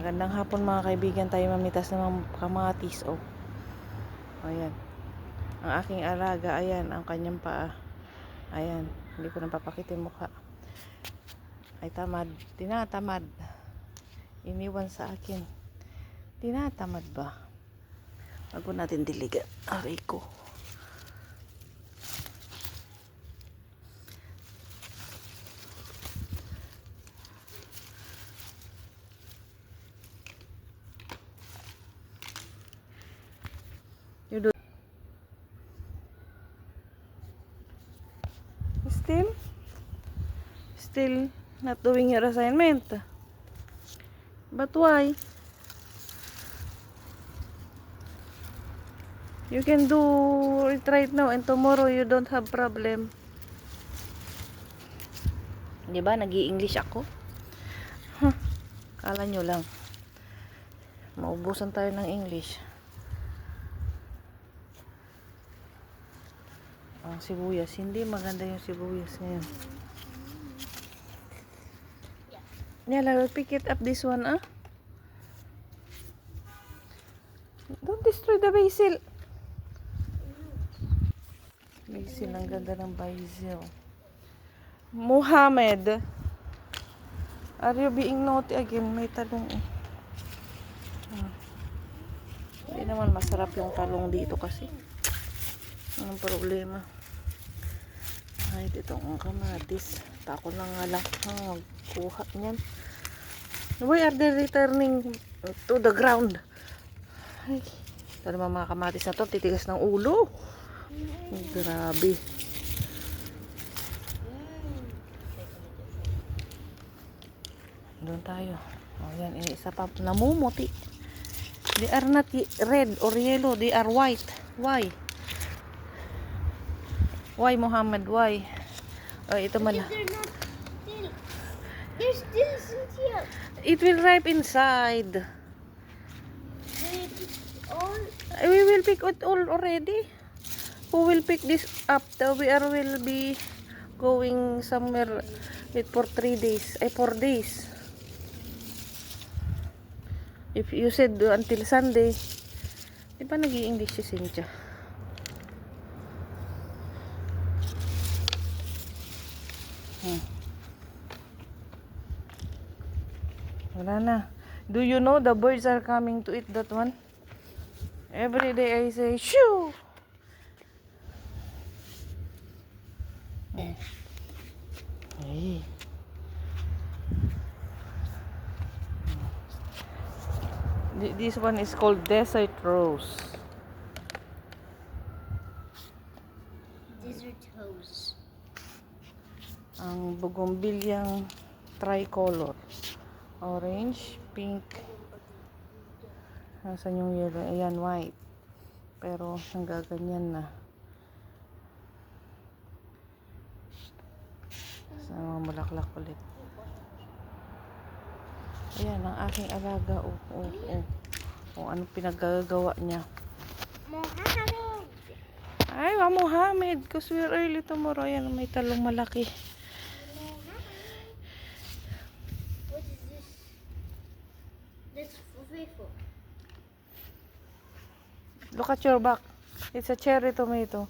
Magandang hapon mga kaibigan, tayo mamitas ng kamatis. Oh, ayan. Ang aking alaga, ayan, ang kanyang paa. Ayan, hindi ko napapakita yung mukha. Ay tamad, tinatamad. Iniwan sa akin. Tinatamad ba? Bago natin diligan. Aray ko. You do still not doing your assignment. But why? You can do it right now and tomorrow you don't have problem. Diba, nag-i-English ako? Kala nyo lang. Maubusan tayo ng English. Ang sibuyas, hindi maganda yung sibuyas ngayon. Nela, we'll pick it up this one, ah? Don't destroy the basil. Basil, ang ganda ng basil. Muhammad, are you being naughty again? May talong. Hindi naman masarap yung talong dito kasi. Anong problema? Ay, itong kamatis. Tako na nga lang magkuha niyan. Why are they returning to the ground? Ay, ito naman mga kamatis na to, titigas ng ulo. Grabe. Doon tayo. O yan, isa pa. Namumuti. They are not red or yellow. They are white. Why? Why, Muhammad? Why? Oh, ito man. There's this here. It will ripe inside. All We will pick it all already. Who will pick this up? We will be going somewhere for 3 days. 4 days. If you said until Sunday, di ba nag-i-English si Cynthia? Wala na. Do you know the birds are coming to eat that one? Every day I say, shoo! Hey. This one is called desert rose. desert hose. Ang bougainvilleang tricolor. Orange, pink. Nasaan yung yellow? Ayan, white. Pero nanggaganyan na. Sa mga mulaklak ulit. Ayan, ang aking alaga. Anong pinagagawa niya. Mohammed. Ay, Muhammad. Because we're early tomorrow. Ayan, may talong malaki. What is this? That's for. Look at your back. It's a cherry tomato.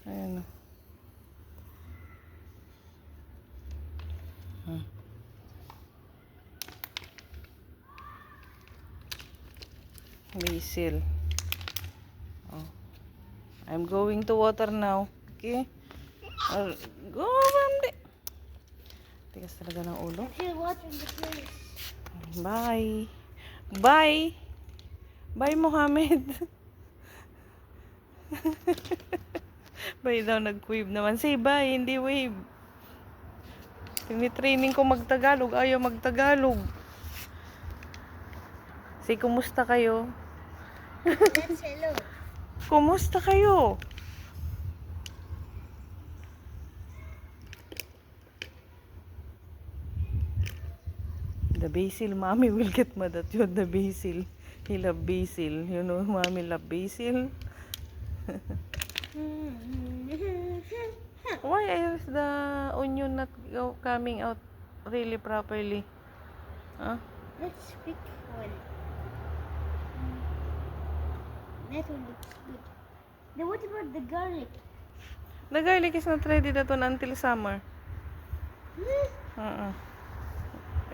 Ayan. Basil. Oh. I'm going to water now. Okay? Go, Mandi. Tigas talaga ng ulo. Here, watering the place. Bye. Bye. Bye, Muhammad. Bye daw, nag-wave naman. Say bye, hindi wave. Tinitraining ko magtagalog. Ayaw magtagalog. Say, kumusta kayo? That's hello. Kumusta kayo? The basil, mommy will get mad at you. The basil. He love basil. You know, mommy love basil. Why is the onion not coming out really properly? Huh? Let's pick one. That one looks good. Then what about the garlic? The garlic is not ready that one until summer. Hmm? Uh-uh.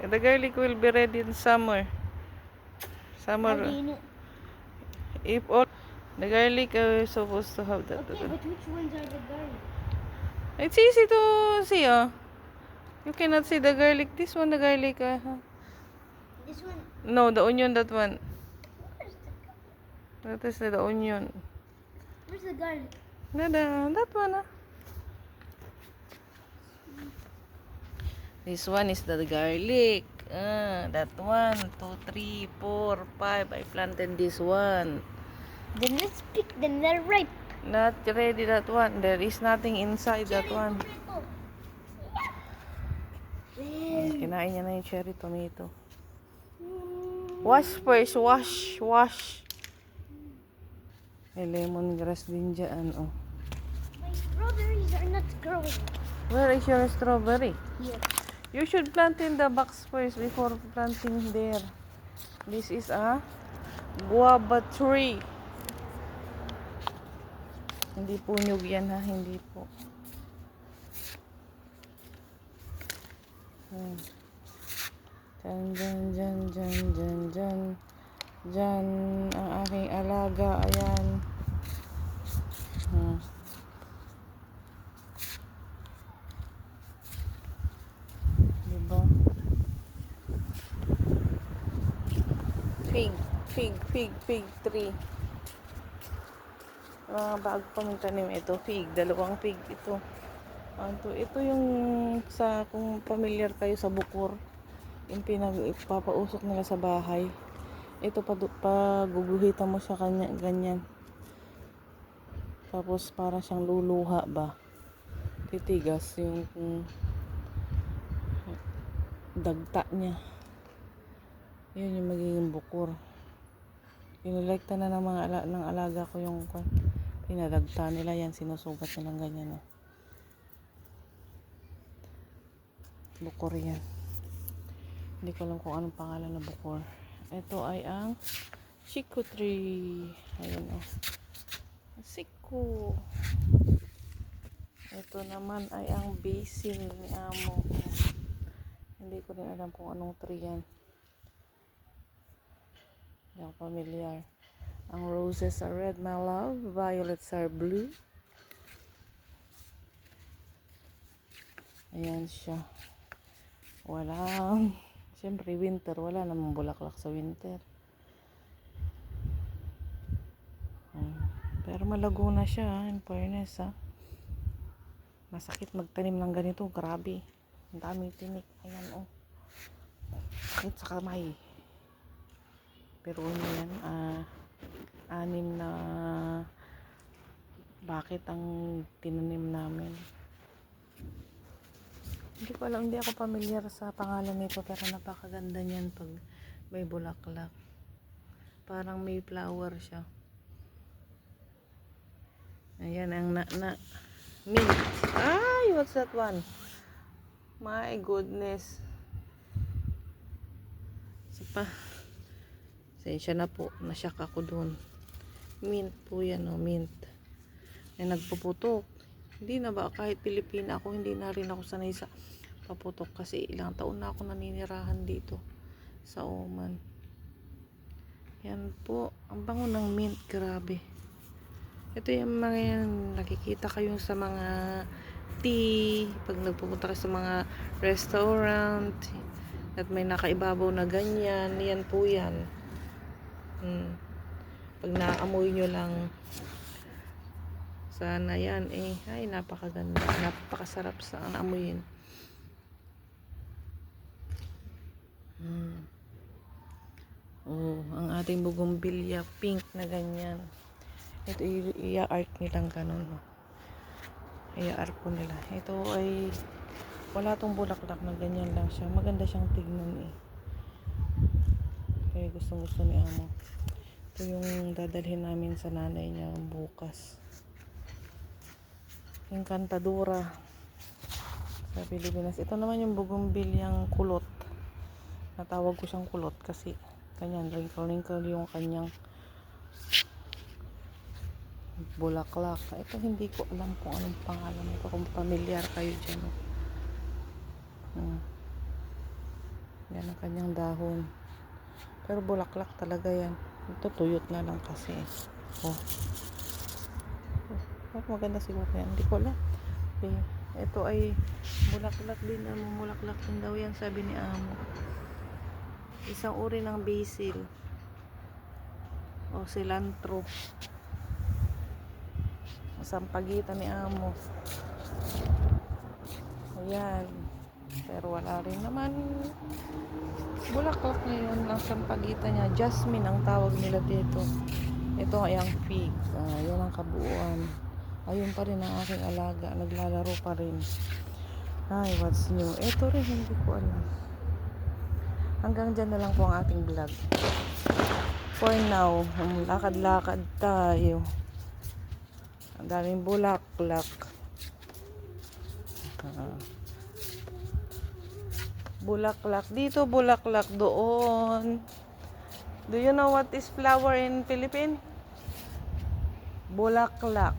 The garlic will be ready in summer. How do Summer. you know? If all the garlic are supposed to have that. Okay, but which ones are the garlic? It's easy to see, oh. You cannot see the garlic. This one, the garlic. This one. No, the onion, that one. Where's the garlic? That is the onion. Where's the garlic? That one, ah. This one is the garlic. That one, 2, 3, 4, 5. I planted this one. Then let's pick them. They're ripe. Not ready, that one. There is nothing inside that one. Tomato. Kinain niya na yung cherry tomato. Wash first, wash. May lemongrass din dyan, oh. My strawberries are not growing. Where is your strawberry? Here. You should plant in the box first before planting there. This is a guava tree. Hindi po nyug yan, ha? Hindi po. Dyan ang aking alaga. Ayan. Diba? Fig tree. Mga bago pang tanim ito, fig. Dalawang fig ito. Ito yung sa kung familiar kayo sa bukur, yung pinagpapausok nila sa bahay. Ito paguguhitan mo siya kanya ganyan. Tapos para siyang luluha ba. Titigas yung dagta niya. Yun yung magiging bukur. Pinilekta na ng mga ng alaga ko yung pinadagta nila yan, sinusugat nilang ganyan, oh. Bukor yan. Hindi ko alam kung anong pangalan na bukor. Ito ay ang Chico tree. Ayan, oh. Chico. Ito naman ay ang basil ni Amo. Hindi ko rin alam kung anong tree yan. Hindi ako familiar. Ang roses are red, my love. Violets are blue. Ayan siya. Walang, siyempre winter, wala namang bulaklak sa winter. Pero malago na siya, in fairness, ha. Masakit magtanim ng ganito, grabe. Ang daming tinik. Ayan, oh. Sakit sa kamay. Pero yan, 6 na bakit ang tinanim namin. Hindi ko alam, hindi ako familiar sa pangalan nito, pero napakaganda niyan pag may bulaklak. Parang may flower siya. Ayan ang mint. Ay, what's that one? My goodness. Sensya na po, nasyak ako doon. Mint po yan, oh, mint. Ay nagpuputok. Hindi na ba, kahit Pilipina ako, hindi na rin ako sanay sa paputok kasi ilang taon na ako naninirahan dito sa Oman. Yan po, ang bango ng mint, grabe. Ito yung mga yan, nakikita kayo sa mga tea, pag nagpupunta kayo sa mga restaurant, at may nakaibabaw na ganyan, yan po yan. Pag naamoy nyo lang, sana yan, ay napakaganda, napakasarap sa amoyin. Ang ating bougainvillea, pink na ganyan. Ito i-art nilang ganun, oh. I-art po nila. Ito ay wala tong bulaklak na ganyan lang siya. Maganda siyang tignan, eh. Kaya gusto ni Amo. Ito yung dadalhin namin sa nanay niya bukas. Yung kantadura sa Pilipinas. Ito naman yung bougainvilleang kulot. Natawag ko siyang kulot kasi kanyan, wrinkle yung kanyang bulaklak. Ito hindi ko alam kung anong pangalan nito, kung pamilyar kayo dyan. Yan ang kanyang dahon. Pero bulaklak talaga yan. Ito tuyot na lang kasi. Oh. Maganda siguro yan. Hindi ko alam. Okay. Ito ay bulaklak din. Mumulaklak din daw yan, sabi ni Amo. Isang uri ng basil. O cilantro. Sampagitan ni Amo. Ayan. Pero wala rin naman bulaklak ngayon. Ang sampagitan niya, jasmine ang tawag nila dito. Ito ay ang fig. Yan ang kabuuan. Ayun pa rin ang aking alaga. Naglalaro pa rin. Ay, what's new? Ito rin, hindi ko alam. Hanggang dyan na lang po ang ating vlog. For now, lakad-lakad tayo. Ang daming bulaklak. Bulaklak dito, bulaklak doon. Do you know what is flower in Philippines? Bulaklak.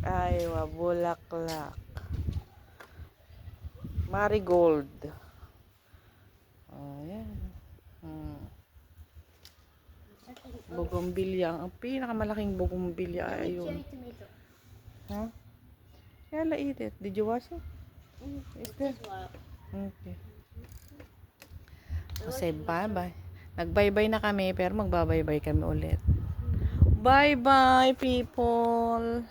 Aywa, bulaklak. Marigold. Ayan. Bougainvillea. Ang pinakamalaking bougainvillea ay ayun. Cherry tomato. Huh? Yeah, I eat it. Did you wash it? Is there? Okay. Say bye-bye. Nag-bye-bye na kami, pero magbabay-bye kami ulit. Bye-bye, people!